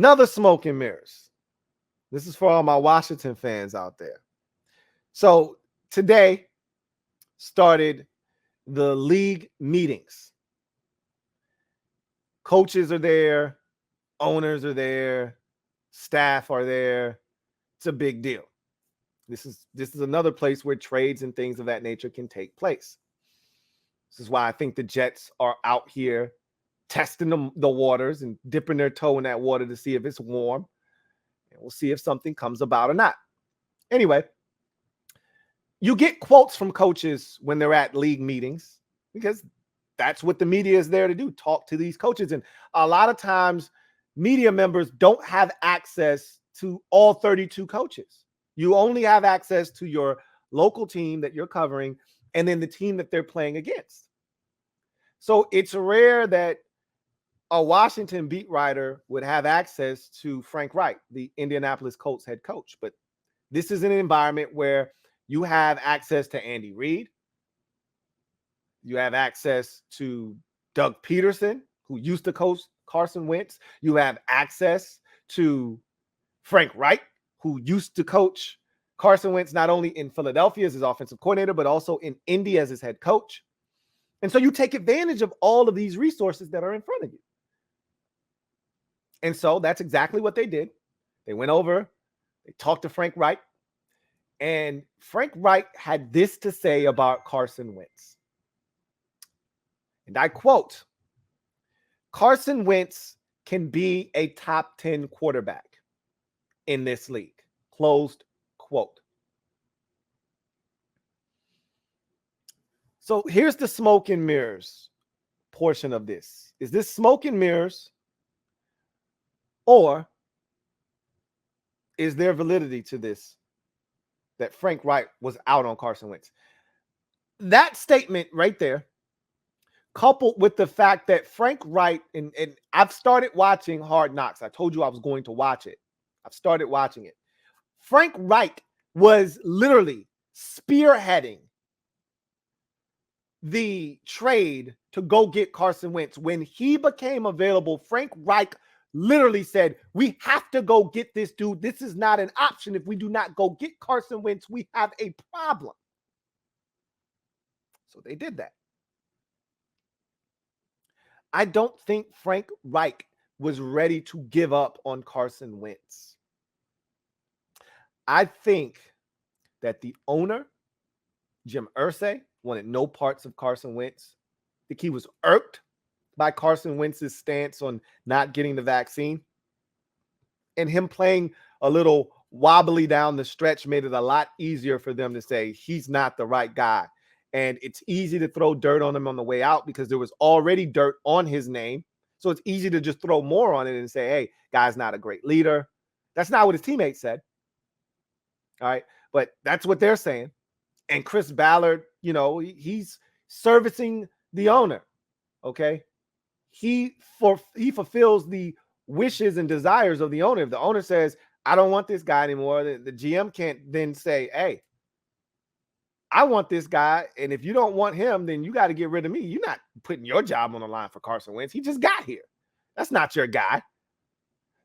Another smoke and mirrors. This is for all my Washington fans out there. So today started the league meetings. Coaches are there, owners are there, staff are there. It's a big deal. This is another place where trades and things of that nature can take place. This is why I think the Jets are out here testing the waters and dipping their toe in that water to see if it's warm. And we'll see if something comes about or not. Anyway, you get quotes from coaches when they're at league meetings because that's what the media is there to do, talk to these coaches. And a lot of times, media members don't have access to all 32 coaches. You only have access to your local team that you're covering and then the team that they're playing against. So it's rare that a Washington beat writer would have access to Frank Reich, the Indianapolis Colts head coach. But this is an environment where you have access to Andy Reid. You have access to Doug Peterson, who used to coach Carson Wentz. You have access to Frank Reich, who used to coach Carson Wentz not only in Philadelphia as his offensive coordinator, but also in Indy as his head coach. And so you take advantage of all of these resources that are in front of you. And so that's exactly what they did. They went over, they talked to Frank Reich, and Frank Reich had this to say about Carson Wentz. And I quote, Carson Wentz can be a top 10 quarterback in this league. Closed quote. So here's the smoke and mirrors portion of this. Is this smoke and mirrors, or is there validity to this that Frank Reich was out on Carson Wentz? That statement right there, coupled with the fact that Frank Reich, and I've started watching Hard Knocks. I told you I was going to watch it. I've started watching it. Frank Reich was literally spearheading the trade to go get Carson Wentz. When he became available, Frank Reich literally said, we have to go get this dude. This is not an option. If we do not go get Carson Wentz, we have a problem. So they did that. I don't think Frank Reich was ready to give up on Carson Wentz. I think that the owner, Jim Irsay, wanted no parts of Carson Wentz. I think he was irked by Carson Wentz's stance on not getting the vaccine. And him playing a little wobbly down the stretch made it a lot easier for them to say he's not the right guy. And it's easy to throw dirt on him on the way out because there was already dirt on his name. So it's easy to just throw more on it and say, hey, guy's not a great leader. That's not what his teammates said. All right. But that's what they're saying. And Chris Ballard, you know, he's servicing the owner. Okay. He fulfills the wishes and desires of the owner. If the owner says, I don't want this guy anymore, the GM can't then say, hey, I want this guy, and if you don't want him, then you got to get rid of me. You're not putting your job on the line for Carson Wentz. He just got here. That's not your guy.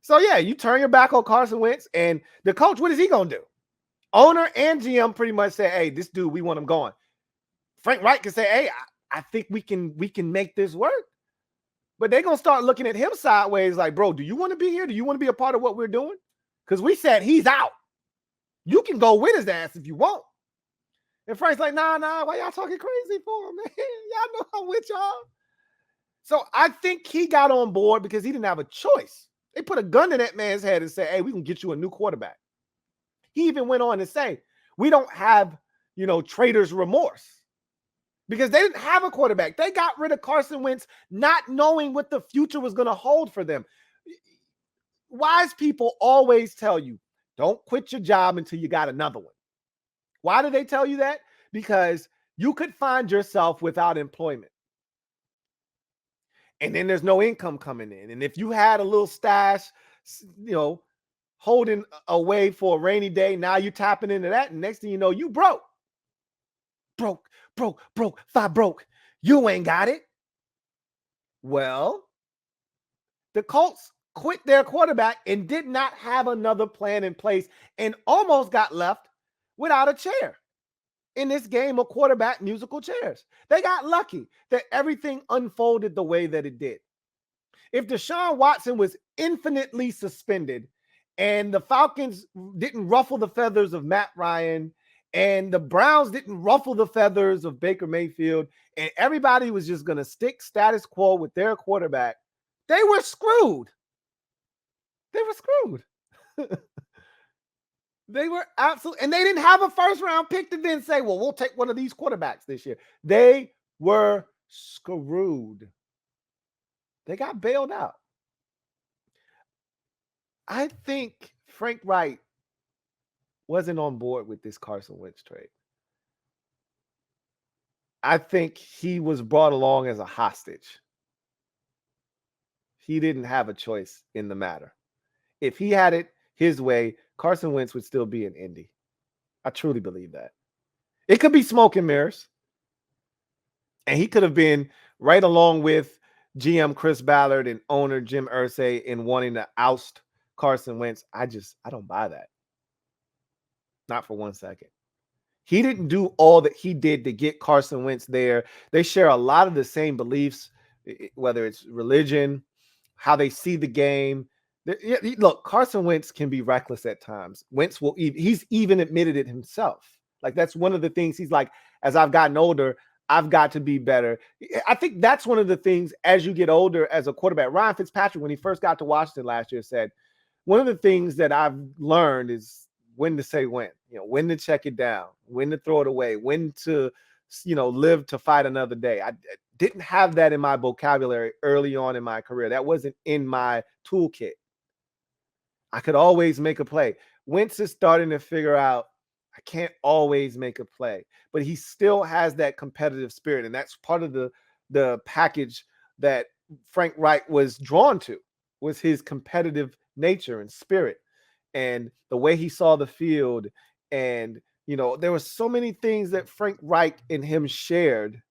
So, yeah, you turn your back on Carson Wentz, and the coach, what is he going to do? Owner and GM pretty much say, hey, this dude, we want him gone. Frank Reich can say, hey, I think we can make this work. But they're going to start looking at him sideways like, bro, do you want to be here? Do you want to be a part of what we're doing? Because we said he's out. You can go with his ass if you want. And Frank's like, nah, why y'all talking crazy for, man? Y'all know I'm with y'all. So I think he got on board because he didn't have a choice. They put a gun in that man's head and said, hey, we can get you a new quarterback. He even went on to say, we don't have, trader's remorse because they didn't have a quarterback. They got rid of Carson Wentz not knowing what the future was going to hold for them. Wise people always tell you, don't quit your job until you got another one. Why do they tell you that? Because you could find yourself without employment. And then there's no income coming in. And if you had a little stash, holding away for a rainy day, now you're tapping into that. And next thing you know, you broke. Broke. You ain't got it. Well, the Colts quit their quarterback and did not have another plan in place and almost got left without a chair in this game of quarterback musical chairs. They got lucky that everything unfolded the way that it did. If Deshaun Watson was infinitely suspended and the Falcons didn't ruffle the feathers of Matt Ryan and the Browns didn't ruffle the feathers of Baker Mayfield and everybody was just going to stick status quo with their quarterback, they were screwed. They were screwed. They were absolutely, and they didn't have a first round pick to then say, well, we'll take one of these quarterbacks this year. They were screwed. They got bailed out. I think Frank Reich wasn't on board with this Carson Wentz trade. I think he was brought along as a hostage. He didn't have a choice in the matter. If he had it his way, Carson Wentz would still be in Indy. I truly believe that. It could be smoke and mirrors. And he could have been right along with GM Chris Ballard and owner Jim Irsay in wanting to oust Carson Wentz. I don't buy that. Not for 1 second. He didn't do all that he did to get Carson Wentz there. They share a lot of the same beliefs, whether it's religion, how they see the game. Look, Carson Wentz can be reckless at times. He's even admitted it himself. Like, that's one of the things he's like, as I've gotten older, I've got to be better. I think that's one of the things as you get older as a quarterback. Ryan Fitzpatrick, when he first got to Washington last year, said, one of the things that I've learned is when to say when to check it down, when to throw it away, when to, live to fight another day. I didn't have that in my vocabulary early on in my career. That wasn't in my toolkit. I could always make a play. Wentz is starting to figure out I can't always make a play, but he still has that competitive spirit. And that's part of the package that Frank Reich was drawn to, was his competitive nature and spirit and the way he saw the field. And, there were so many things that Frank Reich and him shared,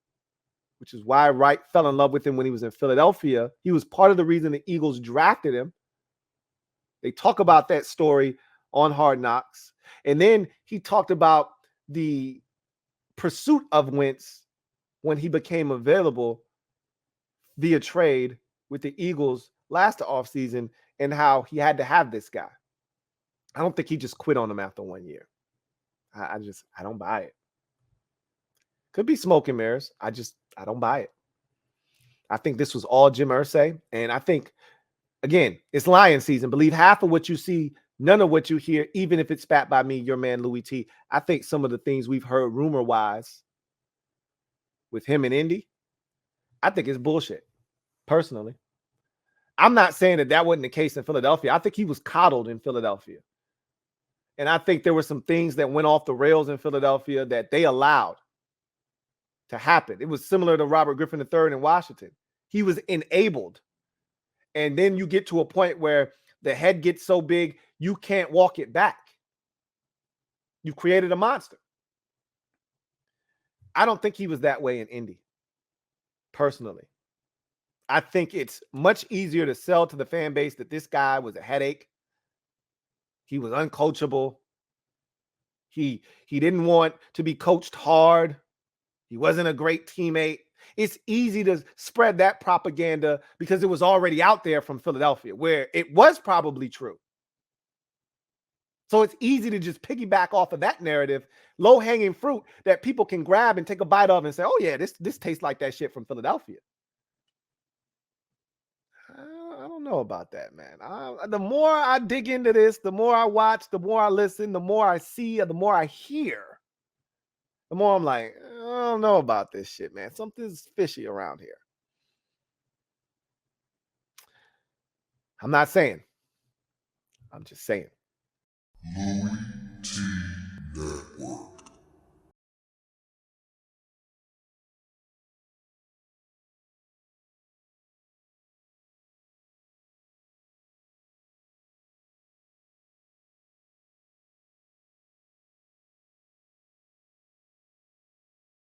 which is why Reich fell in love with him when he was in Philadelphia. He was part of the reason the Eagles drafted him. They talk about that story on Hard Knocks. And then he talked about the pursuit of Wentz when he became available via trade with the Eagles last offseason and how he had to have this guy. I don't think he just quit on him after 1 year. I don't buy it. Could be smoke and mirrors. I don't buy it. I think this was all Jim Irsay. And I think, again, it's Lion season. Believe half of what you see, none of what you hear, even if it's spat by me, your man, Louie T. I think some of the things we've heard rumor-wise with him in Indy, I think it's bullshit, personally. I'm not saying that wasn't the case in Philadelphia. I think he was coddled in Philadelphia. And I think there were some things that went off the rails in Philadelphia that they allowed to happen. It was similar to Robert Griffin III in Washington. He was enabled. And then you get to a point where the head gets so big, you can't walk it back. You created a monster. I don't think he was that way in Indy, personally. I think it's much easier to sell to the fan base that this guy was a headache. He was uncoachable. He didn't want to be coached hard. He wasn't a great teammate. It's easy to spread that propaganda because it was already out there from Philadelphia, where it was probably true. So it's easy to just piggyback off of that narrative, low-hanging fruit that people can grab and take a bite of and say, oh, yeah, this tastes like that shit from Philadelphia. I don't know about that, man. The more I dig into this, the more I watch, the more I listen, the more I see, the more I hear, the more I'm like, I don't know about this shit, man. Something's fishy around here. I'm not saying. I'm just saying. LouieTeeNetwork.